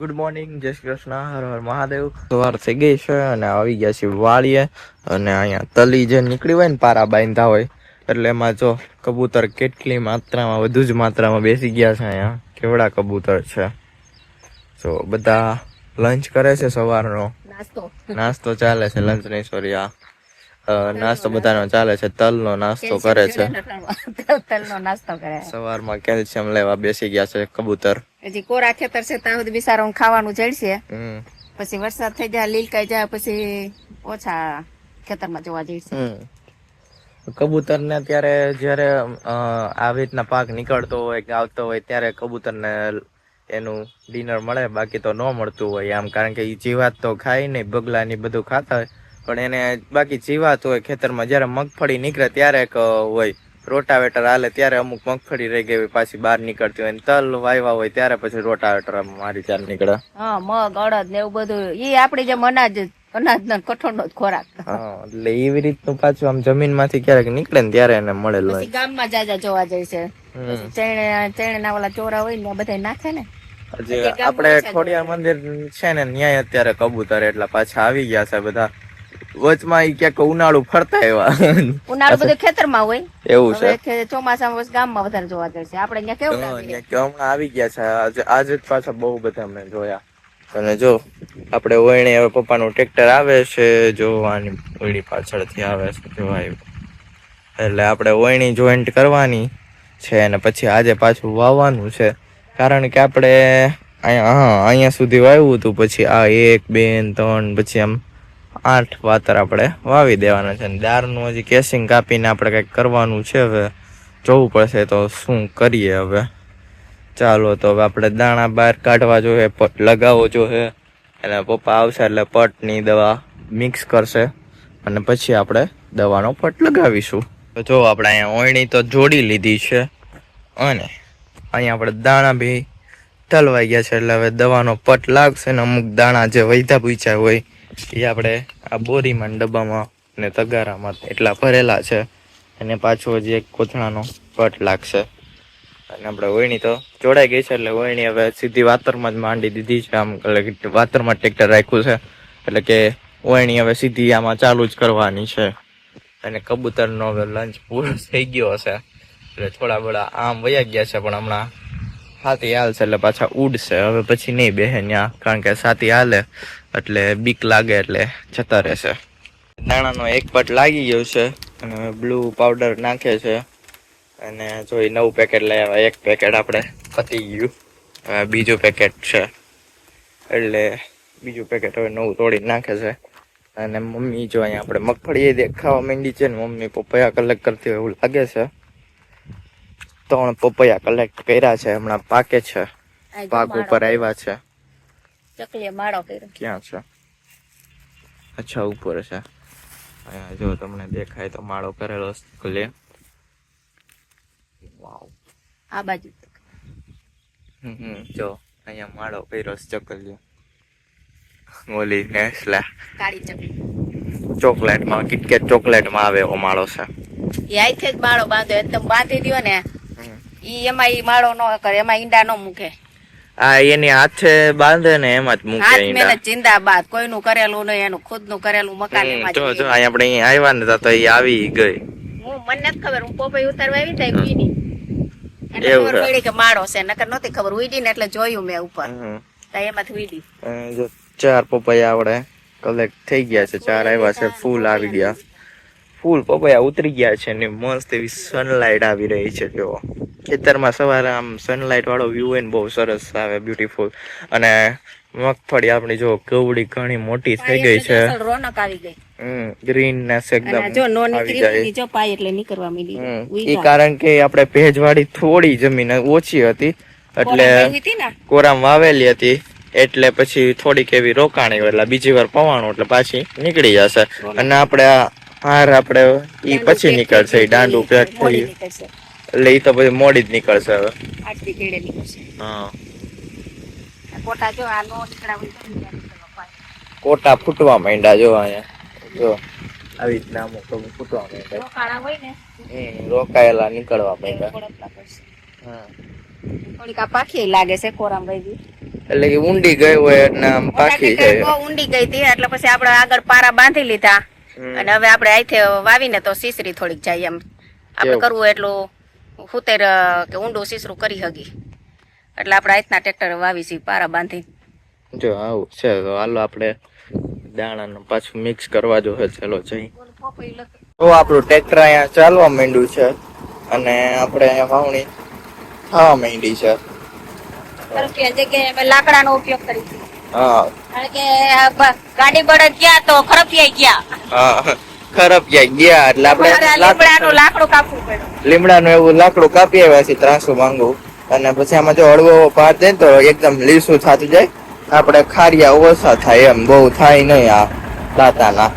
Good morning, જય શ્રી કૃષ્ણ, હર હર મહાદેવ. સવાર થઈ ગઈ છે અને આવી ગયા છે વાળીએ. અને અહીંયા તલી જે નીકળી હોય ને પારા બાંધતા હોય એટલે એમાં જો કબૂતર કેટલી માત્રામાં વધુ જ માત્રામાં બેસી ગયા છે. અહીંયા કેવડા કબૂતર છે. જો બધા લંચ કરે છે, સવારનો નાસ્તો ચાલે છે. લંચ નહીં, સોરી, નાસ્તો બધાનો ચાલે છે. તલનો નાસ્તો કરે છે. તલનો નાસ્તો કરે. સવારમાં કેલ્શિયમ લેવા બેસી ગયા છે કબૂતર. હજી કોરા ખેતર છે ત્યાં સુધી બિચારાનું ખાવાનું જડશે. પછી વરસાદ થઈ જાય, લીલકાઈ જાય, પછી ઓછા ખેતરમાં જોવા જઈશે. કબૂતર ને ત્યારે જયારે આવી રીતના પાક નીકળતો હોય કે આવતો હોય ત્યારે કબૂતર ને એનું ડિનર મળે, બાકી તો ન મળતું હોય આમ. કારણ કે એ જીવાત તો ખાય નહીં, બગલા ની બધું ખાતા હોય, પણ એને બાકી જીવાત હોય ખેતરમાં. જયારે મગફળી નીકળે ત્યારે હોય, રોટાવેટર હાલે ત્યારે અમુક મગફળી રહી ગઈ હોય પાછી બહાર નીકળતી હોય. તલ વાવ્યા હોય ત્યારે પછી રોટાવેટર મારી ચાલ નીકળે. હા, મગ, અડદ ને એવું બધું ઈ આપડે જેમ અનાજ ના કઠોળ નો જ ખોરાક. એટલે એવી રીતનું પાછું આમ જમીન માંથી ક્યારેક નીકળે ને ત્યારે એને મળેલું હોય. ગામમાં જાજા જોવા જાય છે. ચેણે ના ઓલા ચોરા હોય ને બધા નાખે ને. આપડે ખોડિયાર મંદિર છે ને, ન્યાય અત્યારે કબૂતર એટલા પાછા આવી ગયા છે બધા. વચમાં ઈ ક્યાંક ઉનાળુ ફરતા એવા. ઉનાળુ બધું ખેતરમાં હોય એવું છે. ચોમાસામાં ગામમાં વધારે જોવા જાય છે. આપડે અહીંયા કેવું હમણાં આવી ગયા છે. આજે જ પાછા બહુ બધા મેં જોયા. અને જો આપડે ઓયણી હવે પપ્પાનું ટ્રેક્ટર આવે છે, જોવાની ઓયણી પાછળથી આવે છે, જોવાયું. એટલે આપણે ઓયણી જોઈન્ટ કરવાની છે અને પછી આજે પાછું વાવવાનું છે. કારણ કે આપણે અહીંયા સુધી વાવ્યું હતું, પછી આ 1, 2, 3 પછી આમ 8 વાતર આપણે વાવી દેવાના છે. દાળનું હજી કેસિંગ કાપીને આપણે કંઈક કરવાનું છે. હવે જોવું પડશે તો શું કરીએ હવે. ચાલો તો હવે આપણે દાણા બહાર કાઢવા જોઈએ, પટ લગાવવો જોઈએ. અને પપ્પા આવશે એટલે પટની દવા મિક્સ કરશે અને પછી આપણે દવાનો પટ લગાવીશું. તો જો આપણે અહીંયા ઓયણી તો જોડી લીધી છે અને અહીંયા આપણે દાણા બી ઠલવાઈ ગયા છે. એટલે હવે દવાનો પટ લાગશે ને અમુક દાણા જે વૈધા પૂછ્યા હોય એ આપણે આ બોરીમાં ડબ્બામાં ને તગારામાં એટલા ભરેલા છે. અને પાછું હજી એક કોથળાનો પટ લાગશે. અને આપણે ઓયણી તો જોડાઈ ગઈ છે એટલે ઓયણી હવે સીધી વાતરમાં જ માંડી દીધી છે. આમ એટલે વાતરમાં ટ્રેક્ટર રાખ્યું છે એટલે કે ઓયણી હવે સીધી આમાં ચાલુ જ કરવાની છે. અને કબૂતરનો હવે લંચ પૂરો થઈ ગયો હશે એટલે થોડા બધા આમ વયા ગયા છે, પણ હમણાં સાથી હાલશે એટલે પાછા ઉડશે. હવે પછી નહીં બેહે ત્યાં, કારણ કે સાથી હાલે એટલે બીક લાગે એટલે જતા રહેશે. દાણાનો એક પટ લાગી ગયો છે અને બ્લુ પાવડર નાખે છે. અને જો એ નવું પેકેટ લઈ આવ્યા. એક પેકેટ આપણે પતી ગયું, હવે બીજું પેકેટ છે એટલે બીજું પેકેટ હવે નવું તોડી નાખે છે. અને મમ્મી જો અહીંયા આપણે મગફળી દેખાવા માંડી છે ને, મમ્મી પપૈયા કલેક્ટ કરતી હોય એવું લાગે છે. 3 પપૈયા કલેક્ટ કર્યા છે, હમણાં પાકે છે, પાક ઉપર આવ્યા છે. ચકલીએ માળો કર્યો. ક્યાં છે? અચ્છા, ઉપર છે. અહીંયા જો તમને દેખાય તો માળો કરેલો ચકલીએ. વાવ, આ બાજુ જો અહીંયા માળો કર્યો ચકલીએ. ઓલી નેસ્લા કાળી ચકલી ચોકલેટમાં, કિટકેટ ચોકલેટમાં આવે એવો માળો છે. એ આઈથી જ માળો બાંધ્યો, એકદમ બાંધી દ્યો ને ઈ એમાં ઈ માળો ન કરે, એમાં ઈંડા ન મૂકે. આ એની હાથે બાંધે ને એમાં જ મૂકે હાથ ઈંડા. મહેનત જિંદાબાદ. કોઈનું કરેલું નહીં, એનું ખુદનું કરેલું મકાન એમાં જો જો અહીં આપણે અહીં આવ્યા ને તો એ આવી ગઈ. મને નથી ખબર, હું પોપઈ ઉતારવા આવી ત્યાં ઉઈડી એટલે ખબર પડી કે માળો છે, નકર નહોતી ખબર. ઉઈડી ને એટલે જોયું મેં ઉપર, તો એમાંથી ઉઈડી. જો 4 પપૈયા આપણે કલેક્ટ થઈ ગયા છે, 4 આવ્યા છે, ફૂલ આવી ગયા. ફૂલ પપૈયા ઉતરી ગયા છે ને મસ્ત એવી સનલાઇટ આવી રહી છે. જો ખેતરમાં સવારે આમ સનલાઇટ વાળો વ્યૂ હોય ને બહુ સરસ આવે, બ્યુટીફુલ. અને મગફળી આપણી જો કવડી ઘણી મોટી થઈ ગઈ છે, રોનક આવી ગઈ. ગ્રીનનેસ એકદમ જો નો નીકળી જો પાય એટલે નીકળવા માંડી. ઈ કારણ કે આપણે ભેજવાળી થોડી જમીન ઓછી હતી એટલે કોરામ વાવેલી હતી, એટલે પછી થોડીક એવી રોકાણી એટલે બીજી વાર પવાણું એટલે પાછી નીકળી જશે. અને આપણે હાર આપણે ઈ પછી નીકળશે, દાંડું પેક થઈ એટલે ઈ તો પછી મોડી જ નીકળશે હવે. હા, કોટા ફૂટવા માંડ્યા જો અહીંયા. જો આવી રીતના અમુક ફૂટવા માંડ્યા, રોકાયેલા નીકળવા માંડ્યા. થોડીક આ પાખી લાગે છે કોરામ વહી ગઈ. એટલે કે ઊંડી ગઈ હોય એટલે આમ પાકી જાય. બહુ ઊંડી ગઈ હતી એટલે પછી આપણે આગળ પારા બાંધી લીધા અને હવે આપણે આઈથે વાવીને તો સીસરી થોડીક જાય એમ આપણે કરવું એટલું હુતેર કે ઊંડું સીસરું કરી હકી એટલે આપણે આઈથના ટ્રેક્ટર વાવી છીએ પારા બાંધી. જો આવું છે તો હાલો આપણે દાણાનું પાછું મિક્સ કરવા જો ચલો જઈ. તો આપણું ટ્રેક્ટર અહીંયા ચાલવા માંડ્યું છે અને આપણે અહીંયા વાવણી થવા માંડી છે. જગ્યાએ લાકડાનો ઉપયોગ કરી છે. હા કારણ કે ગાડી બળદ ગયા તો ખરપિયા ગયા. હા ખરપિયા ગયા એટલે આપણે લીમડાનું લાકડું કાપવું પડ્યું. લીમડાનું એવું લાકડું કાપી આવ્યા છે 300 માંગુ અને પછી આમાં જો હળવો ભાર દે તો એકદમ લીસું થતું જાય. આપણે ખારિયા ઓછા થાય એમ બહુ થાય નહીં આ દાતાના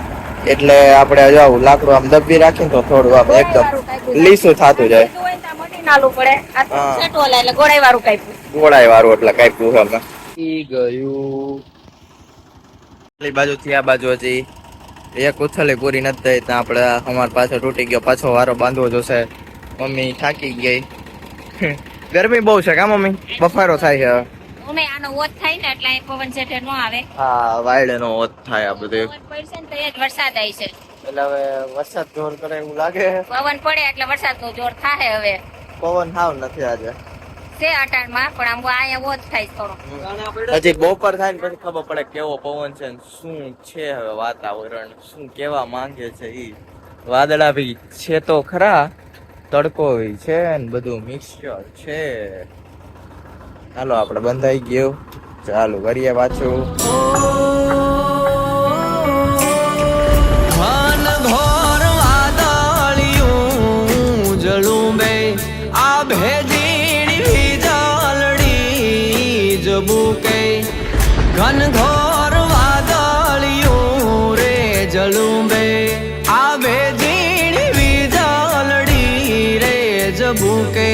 એટલે આપણે જો લાકડું આમ દબી રાખીને તો થોડું આમ એકદમ લીસું થતું જાય. ગોળાઈ વાળું એટલે કાપ્યું અમે ગયું બાજુ થી આ બાજુ હજી એક ઉથલી પૂરી નથી થઈ ત્યાં આપણે અમારી પાછો તૂટી ગયો પાછો વારો બાંધવો જોશે. મમ્મી થાકી ગઈ. ગરમી બહુ છે કા મમ્મી? બફારો થાય છે. આનો ઓત થાય ને એટલે પવન સેટે નો આવે. હા વાયડે નો ઓત થાય આ બધું. પવન પડશે ને તો એ જ વરસાદ આવી છે. એટલે હવે વરસાદ જોર કરે એવું લાગે. પવન પડે એટલે વરસાદનું જોર થાય. હવે પવન હાવ નથી આજે છે અટાણમાં પણ આમ અહીંયા ઓત થાય થોડો. હજી બપોર થાય ને પછી ખબર પડે કેવો પવન છે ને શું છે હવે વાતાવરણ શું કેવા માંગે છે. ઈ વાદળા ભી છે તો ખરા તડકો છે ને બધું મિક્સચર છે. ચાલો આપણે બંધાઈ ગયું ચાલુ કરીએ પાછું. ઘોર વાદળિયું જળું બે આ ભેજીડી વીજળડી જબુકે ઘન ઘોર વાદળિયું રે જળું બે આ ભેજીડી વીજળડી રે જબુકે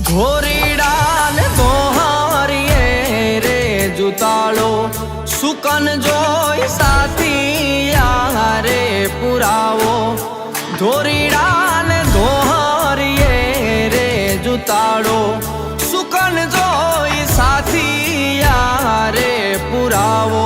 ઘોરીડા ને ગોહારીએ રે જુતાળો સુકન જોઈ સાથી યારે પુરાવો. ધોરીડા ને ગોહારીએ રે જુતાળો સુકન જોઈ સાથી યારે પુરાવો.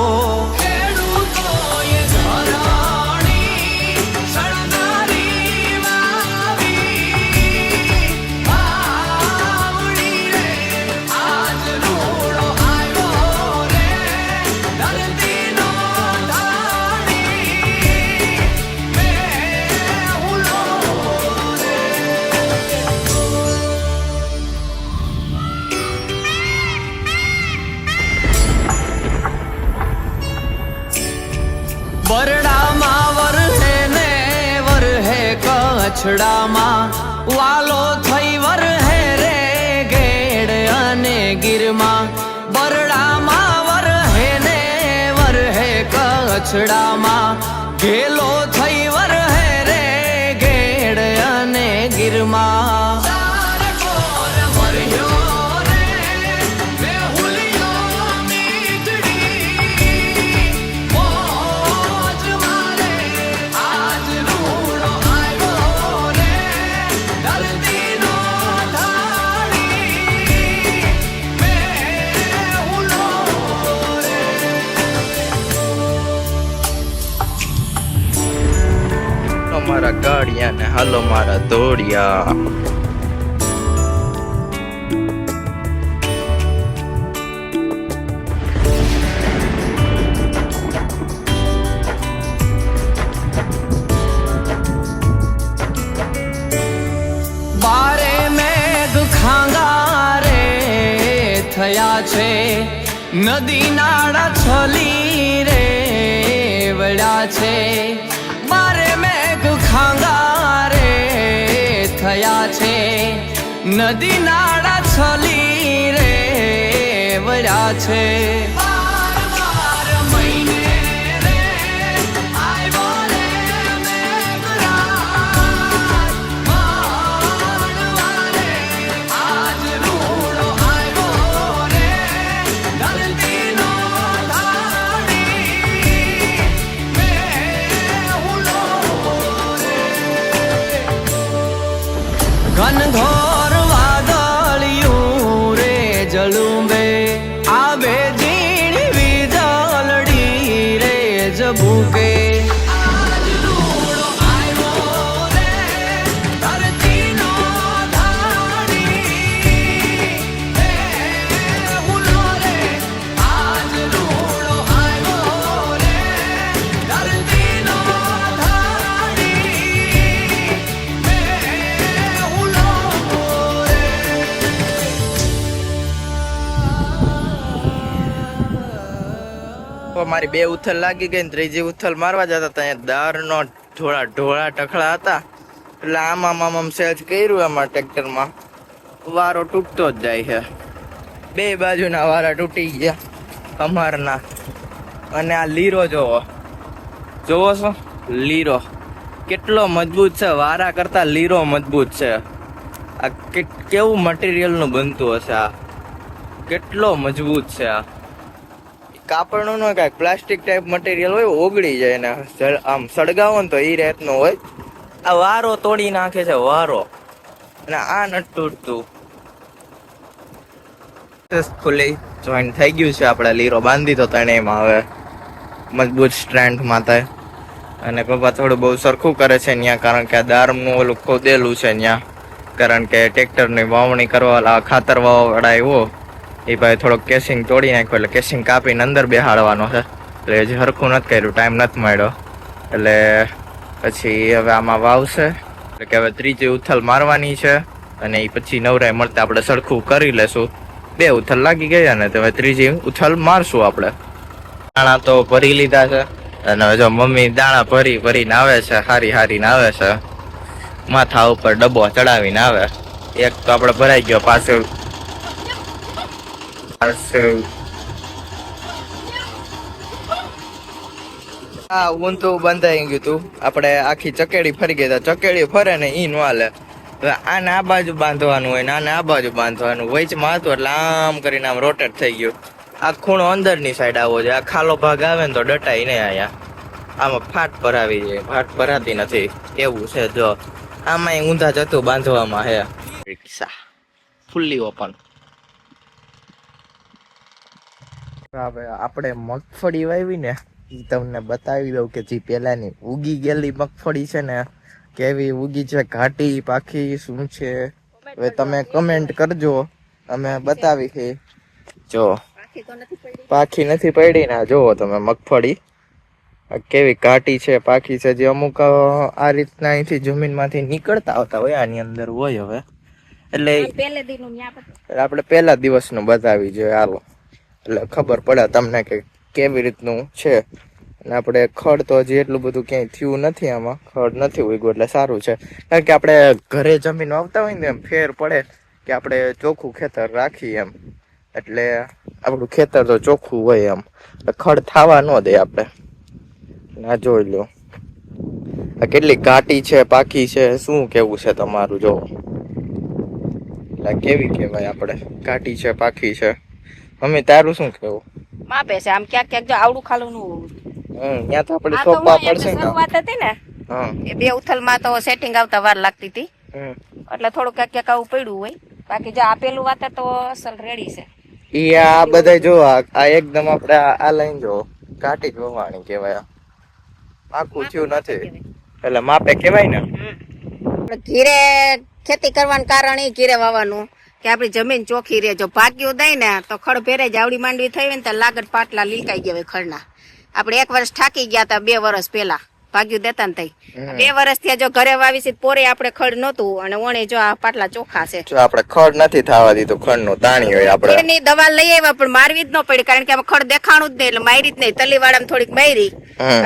બરડામાં વરહે ને વરહે કચ્છડામાં વાલો થઈ વરહે રે ગેડ અને ગીરમાં. બરડામાં વરહે ને વરહે કચ્છડામાં ઘેલો થઈ વરહે રે ગેડ અને ગીરમાં. મારા ગાડિયા ને હાલો મારા દોડિયા. બારે મેઘ ખાંગા રે થયા છે નદી નાળા છલી રે વળ્યા છે. બારે મેઘ ખાંગા રે થયા છે નદી નાળા છલી રે વળ્યા છે ઘનઘોર વાદળિયું રે જલુંબે આવે ઝીણી વીજળડી રે જબુકે મારી બે ઉથલ લાગી ગઈ ને ત્રીજી ઉથલ મારવા જતા ત્યાં દારનો ઢોળા ટખલા હતા એટલે આમ સેજ કર્યું એમાં ટ્રેક્ટરમાં વારો તૂટતો જ જાય છે બે બાજુના વારા તૂટી ગયા અમારના અને આ લીરો જોવો છો લીરો કેટલો મજબૂત છે વારા કરતા લીરો મજબૂત છે આ કેવું મટીરિયલ નું બનતું હશે આ કેટલો મજબૂત છે આ કાપડનું નો કાંઈક પ્લાસ્ટિક ટાઈપ મટીરિયલ હોય ઓગળી જાય ને આમ સળગાવો ને તો એ રીતનો હોય આ વારો તોડી નાખે છે વારો અને આ નથી તૂટતું સક્સેસફુલી જોઈન થઈ ગયું છે આપણે લીરો બાંધી તો તને એમાં હવે મજબૂત સ્ટ્રેન્થ માં થાય અને પપ્પા થોડું બહુ સરખું કરે છે ત્યાં કારણ કે આ દારમનું ઓલું ખોદેલું છે ત્યાં કારણ કે ટ્રેક્ટરની વાવણી કરવા ખાતર વાળા આવ્યો એ ભાઈ થોડોક કેસિંગ તોડી નાખ્યો એટલે કેસિંગ કાપીને અંદર બેહાડવાનો છે એટલે હજી હરખું નથી કર્યું ટાઈમ નથી મળ્યો એટલે પછી હવે આમાં વાવશે એટલે કે હવે ત્રીજી ઉથલ મારવાની છે અને એ પછી નવરાય મળતા આપણે સરખું કરી લેશું બે ઉથલ લાગી ગયા ને તો હવે ત્રીજી ઉથલ મારશું આપણે દાણા તો ભરી લીધા છે અને હવે જો મમ્મી દાણા ભરીને આવે છે હારીને આવે છે માથા ઉપર ડબ્બો ચડાવીને આવે એક તો આપણે ભરાઈ ગયો પાછળ હા ઊંધું બંધાઈ ગયું તું આપણે આખી ચકેડી ફરી ગઈ ચકેડી ફરે ને ઈ નો હાલે આને આ બાજુ બાંધવાનું હોય ને આને આ બાજુ બાંધવાનું વચમાં હતું એટલે આમ કરીને આમ રોટેટ થઈ ગયું આ ખૂણો અંદરની સાઈડ આવો છે આ ખાલો ભાગ આવે ને તો ડટાઈ નહીં અહીંયા આમાં ફાટ ભરાવી જાય ફાટ ભરાતી નથી એવું છે જો આમાં ઊંધા જતું બાંધવામાં હે રિક્ષા ફૂલ્લી ઓપન હવે આપણે મગફળી વાવી ને તમને બતાવી દઉં કે જે પેલાની ઉગી ગયેલી મગફળી છે ને કેવી ઉગી છે ઘાટી પાખી શું છે હવે તમે કમેન્ટ કરજો અમે બતાવી છે જો પાખી નથી પડી ને જોવો તમે મગફળી કેવી ઘાટી છે પાખી છે જે અમુક આ રીતના અહીંથી જમીનમાંથી નીકળતા આવતા હોય આની અંદર હોય હવે એટલે આપણે પહેલા દિવસનું બતાવી જોઈએ હાલો એટલે ખબર પડે તમને કે કેવી રીતનું છે અને આપણે ખડ તો હજી એટલું બધું ક્યાંય થયું નથી આમાં ખડ નથી ઉગ્યું એટલે સારું છે કારણ કે આપણે ઘરે જમીન વાવતા હોય ને એમ ફેર પડે કે આપણે ચોખ્ખું ખેતર રાખીએ એમ એટલે આપણું ખેતર તો ચોખ્ખું હોય એમ ખડ થવા ન દે આપણે ના જોઈ લો આ કેટલી ઘાટી છે પાકી છે શું કેવું છે તમારું જો એટલે કેવી કહેવાય આપણે ઘાટી છે પાકી છે મમ્મી તારું શું કેવું માપે છે આમ ક્યાંક જો આવડું ખાલું નું ત્યાં તો આપણે સોંપવા પડશે ને શરૂઆત હતી ને એ બે ઉથલ માં તો સેટિંગ આવતા વાર લાગતી હતી એટલે થોડું ક્યાંક આવું પડ્યું હોય બાકી જો આપેલું વાતે તો અસલ રેડી છે ઈ આ બધા જો આ એકદમ આપણે આ લાઈન જો કાટી જ વવાણી કહેવાય આખું થયું નથી એટલે માપે કહેવાય ને ઘીરે ખેતી કરવાનું કારણ એ ઘીરે વાવવાનું કે આપણી જમીન ચોખ્ખી રહે જો ભાગ્યું દઈ ને તો ખડ ભેરે જાવડી માંડવી થઈ હોય ને તો લાગત પાટલા લીલકાઈ ગયા હોય ખડના આપણે એક વર્ષ થાકી ગયા હતા 2 વર્ષ પહેલા ભાગ્યું દેતા ને તઈ 2 વર્ષથી જો ઘરે વાવી છે પોરે આપણે ખડ નહોતું અને ઓણે જો આ પાટલા ચોખ્ખા છે. જો આપણે ખડ નથી થવા દીધું, ખડનું તાણી હોય આપણે. એની દવા લઈ આવ્યા પણ મારવી જ ન પડી કારણ કે આમાં ખડ દેખાણું જ નહીં એટલે મારી જ નહીં. તલીવાડામાં થોડીક મારી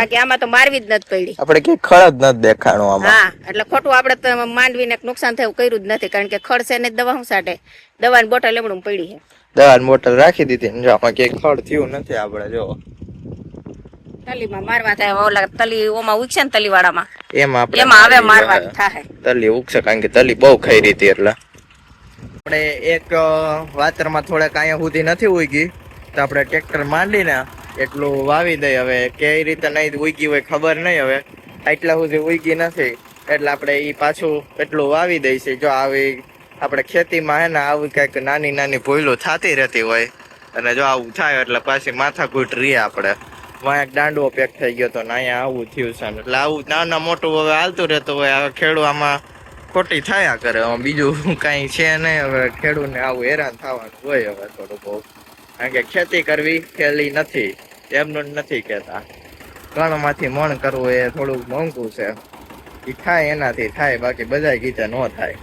બાકી આમાં તો મારવી જ નથી પડી. આપણે કે ખડ જ નથી દેખાણું આમાં. હા એટલે ખોટું આપણે તો માંડવીને નુકસાન થયું કર્યું જ નથી કારણ કે ખડ છે ને દવા હું સાટે દવાની બોટલ લેમડું પડી છે. દવાની બોટલ રાખી દીધી ને જો આમાં કે ખડ થયું નથી. આપણે જો તલીમાં મારવા થાય ઓલા તલી ઓમાં ઉગશે ને તલીવાડામાં એમાં હવે મારવાની થાય. તલી ઉગશે કારણ કે તલી બહુ ખાઈ રહી હતી એટલે આપણે એક વાતરમાં થોડાક અહીંયા સુધી નથી ઉગી તો આપણે ટ્રેક્ટર માંડીને એટલું વાવી દઈએ. હવે કઈ રીતે નહીં ઉગી હોય ખબર નહીં. હવે એટલા સુધી ઉગી નથી એટલે આપણે એ પાછું એટલું વાવી દઈશું. જો આવી આપણે ખેતીમાં હે ને આવી કંઈક નાની નાની ભૂલો થતી રહેતી હોય અને જો આવું થાય એટલે પાછી માથાકૂટ રહીએ આપણે. વાં એક દાંડવો પેક થઈ ગયો તો ને અહીંયા આવું થયું છે એટલે આવું નાના મોટું હવે હાલતું રહેતું હોય. હવે ખેડૂત આમાં ખોટી થયા કરે, બીજું કાંઈ છે નહીં. હવે ખેડૂતને આવું હેરાન થવાનું હોય હવે થોડું બહુ, કારણ કે ખેતી કરવી સહેલી નથી, એમનું જ નથી કહેતા. કણમાંથી મણ કરવું એ થોડુંક મોંઘું છે. એ થાય એનાથી થાય, બાકી બધા ગીતે ન થાય.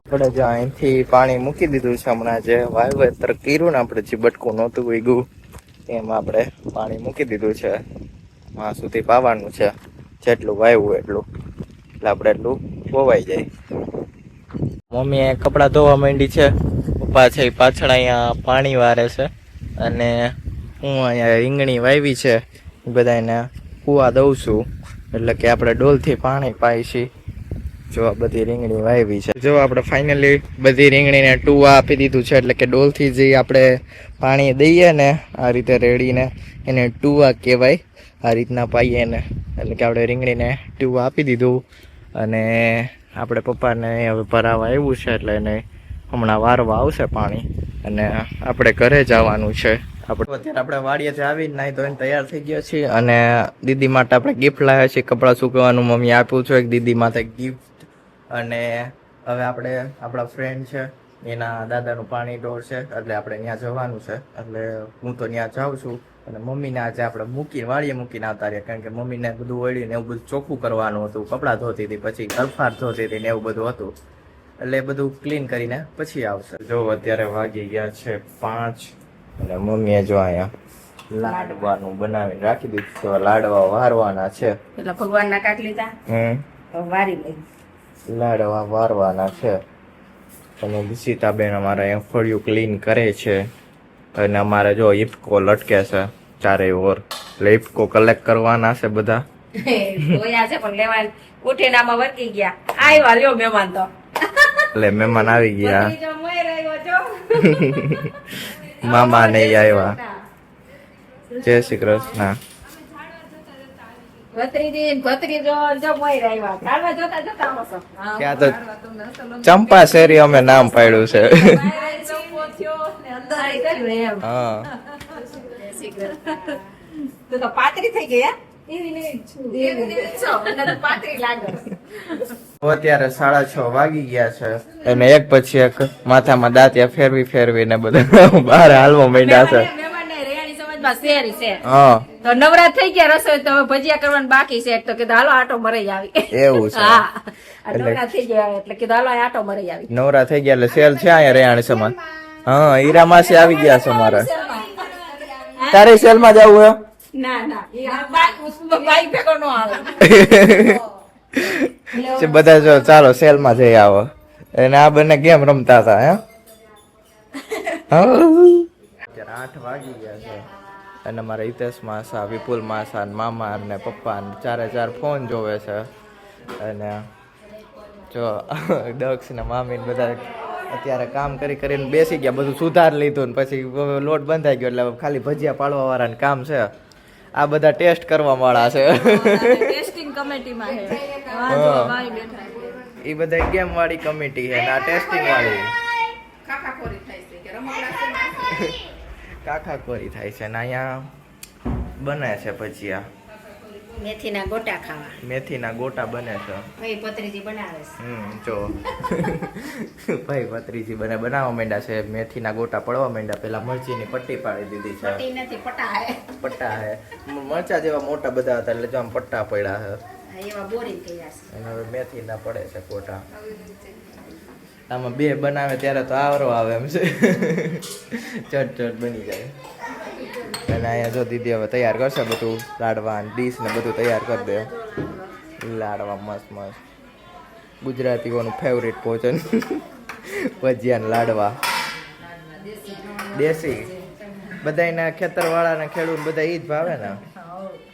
આપણે જો અહીંથી પાણી મૂકી દીધું છે હમણાં જે વાવેતર કર્યું ને આપણે જે બટકું નહોતું ઉગ્યું એમાં આપણે પાણી મૂકી દીધું છે. માં સુધી પાવાનું છે, જેટલું વાવ્યું એટલું એટલે આપણે એટલું વવાઈ જાય. મમ્મીએ કપડાં ધોવા માંડી છે, પપ્પા છે પાછળ અહીંયા પાણી વારે છે અને હું અહીંયા રીંગણી વાવી છે એ બધાને કૂવા દઉં છું એટલે કે આપણે ડોલથી પાણી પાઈ છીએ. જો આ બધી રીંગણી વાવી છે. જો આપણે ફાઇનલી બધી રીંગણીને ટુવા આપી દીધું છે એટલે કે ડોલથી જે આપણે પાણી દઈએ ને આ રીતે રેડીને એને ટુવા કહેવાય. આ રીતના પાઈએ ને એટલે કે આપણે રીંગણીને ટુવા આપી દીધું અને આપણે પપ્પાને હવે ભરાવા આવ્યું છે એટલે એને હમણાં વારવા આવશે પાણી અને આપણે ઘરે જવાનું છે. અત્યારે આપણે વાડીએથી આવીને નાહી ધોઈને તૈયાર થઈ ગયા છીએ અને દીદી માટે આપણે ગિફ્ટ લાવ્યા છીએ. કપડાં સૂકવવાનું મમ્મી આપ્યું છે એક દીદી માટે ગિફ્ટ. અને હવે આપણે આપણા ફ્રેન્ડ છે એના દાદાનું પાણી ઢોર છે એટલે આપણે ત્યાં જવાનું છે. એટલે હું તો ત્યાં જાઉં છું અને મમ્મીને આજે આપણે વાડીએ મૂકીને આવતા રહ્યા કારણ કે મમ્મીને બધું વળીને એવું બધું ચોખ્ખું કરવાનું હતું. કપડાં ધોતી હતી, પછી ગરફાટ ધોતી હતી ને એવું બધું હતું એટલે એ બધું ક્લીન કરીને પછી આવશે. જો અત્યારે વાગી ગયા છે 5 અને મમ્મીએ જો અહીંયા લાડવાનું બનાવીને રાખી દીધું છે. લાડવા વારવાના છે એટલે ભગવાનના કાટ લીધા વારી લઈ લાડવા વારવાના છે. અને સીતાબેન અમારે અહીંયા ફળિયું ક્લીન કરે છે અને અમારે જો ઇફકો લટકે છે ચારેય ઓર એટલે ઇફકો કલેક્ટ કરવાના છે બધા. જોયા છે પણ લેવા ઉઠીને આમાં વર્કી ગયા. આવ્યા લ્યો મહેમાન તો એટલે મહેમાન આવી ગયા. મામા ને આવ્યા. જય શ્રી કૃષ્ણ. ત્યાં તો ચંપા શેરી અમે નામ પાડ્યું છે. હા પાતરી થઈ ગયા. અત્યારે 6:30 વાગી ગયા છે અને એક પછી એક માથામાં દાંતિયા ફેરવીને બધા બહાર હાલવા માંડ્યા છે. હા તો નવરાત થઈ ગયા રસોઈ તો હવે ભજીયા કરવાનું બાકી છે તો કીધું હાલો આટો મરાઈ આવી. એવું છે. હા નવરાત થઈ ગયા એટલે કીધું હાલો આટો મરાઈ આવી. નવરા થઈ ગયા એટલે સેલ છે અહીંયા રેહાણી સમાન. હા હીરા માસી આવી ગયા છે મારે. તારે સેલ માં જવું હે? ના બાઈક ભેગો નો આવે. બધા જો ચાલો સેલ માં જઈ આવો અને આ બંને ગેમ રમતા હતા. હે 8 વાગી ગયા છે અને મારા હિતેશ માસા, વિપુલ માસા, મામા અને પપ્પા ને 4 ફોન જોવે છે. અને જો દક્ષ ને મામી ને બધા અત્યારે કામ કરીને બેસી ગયા, બધું સુધાર લીધું ને પછી લોટ બંધાઈ ગયો એટલે ખાલી ભજીયા પાડવા વાળાને કામ છે. આ બધા ટેસ્ટ કરવા વાળા છે. ટેસ્ટિંગ કમિટીમાં છે. એ બધા ગેમ વાળી કમિટી છે ને આ ટેસ્ટિંગ વાળી કાકાખોરી થાય છે ને અહીંયા બને છે ભજીયા. મેથીના ગોટા ખાવા. મેથીના ગોટા બને છે. ભાઈ પતરીજી બનાવે છે. જો ભાઈ ભત્રીજી બનાવવા માંડ્યા છે. મેથીના ગોટા પડવા માંડ્યા. પેલા મરચીની પટ્ટી પાડી દીધી છે. પટ્ટી નથી, પટ્ટા હે. પટ્ટા હે. મરચા જેવા મોટા બધા હતા એટલે જો આમ પટ્ટા પડ્યા છે. એવા બોરિંગ કર્યા છે. અને હવે મેથીના પડે છે ગોટા. આમાં બે બનાવે ત્યારે તો આવરો આવે એમ છે. ચટ બની જાય. અને અહીંયા જો દીદી હવે તૈયાર કરશે બધું, લાડવા ડીશ ને બધું તૈયાર કરી દે. લાડવા મસ્ત ગુજરાતીઓનું ફેવરેટ ભોજન. ભજીયા લાડવા દેશી. બધાના ખેતરવાળા ને ખેડૂત બધા ઈ જ ભાવે ને.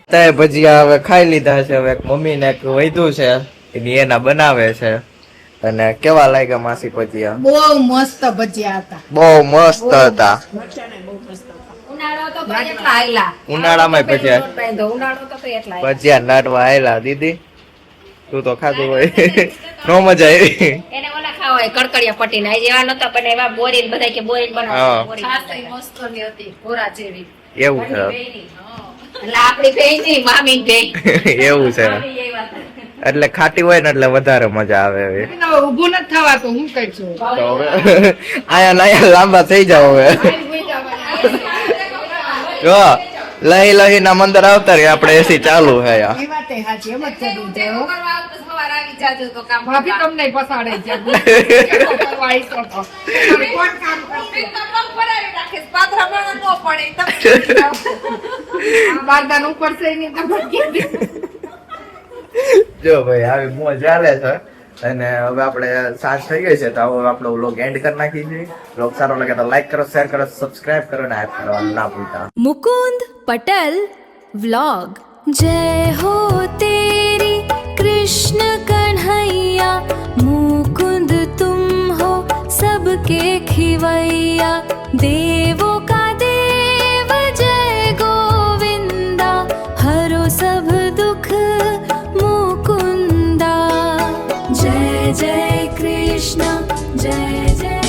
ત્યાં ભજીયા હવે ખાઈ લીધા છે. હવે મમ્મીને એક વૈધું છે એના બનાવે છે. અને કેવા લાગ્યા માસી ભજીયા? બહુ મસ્ત ભજીયા હતા. બહુ મસ્ત હતા. ઉનાળો તો તો એટલા આયલા. ઉનાળામાં ભજીયા ઉનાળો તો એટલા ભજીયા લાડવા આયેલા. દીદી તું તો ખાધું હોય. નો મજા આવી. એને ઓલા ખાવા હોય કડકડિયા પટ્ટી ના જેવા નતા પણ એવા બોરીલ બધા કે બોરીલ હા. બનાવો. મસ્ત ની હતી ઘોડા જેવી. એવું છે. એટલે આપણી બેની મામી બેન એવું છે. એટલે ખાટી હોય ને એટલે વધારે મજા આવે. હવે ઉભું નથી થવાતું, હું કઈ છું. તો હવે આયા લાંબા થઈ જાવ. હવે જો લહી ના મંદર આવતા રે આપણે એસી ચાલુ હે. એ વાત હાચી, એમ જ થતું છે હો. ભાભી તમને પસાડે છે. કરવા આવીશો તો. કોણ કામ કરશે? આ બારદાન ઉપર છે એની તમને કીધી. જો ભાઈ આવી મોજ ચાલે છે. અને હવે આપણે સાંજ થઈ ગઈ છે તો હવે આપણો વ્લોગ એન્ડ કરી નાખી છે. વ્લોગ સારો લાગે તો લાઈક કરો, શેર કરો, સબસ્ક્રાઇબ કરો અને હાઈપ કરવાનું ના ભૂલતા. मुकुंद पटेल व्लॉग। जय हो तेरी कृष्ण कन्हैया, मुकुंद तुम हो सबके खिवैया, देवों का देव जय गोविंदा, हरो सब दुख मुकुंदा। जय जय कृष्ण जय जय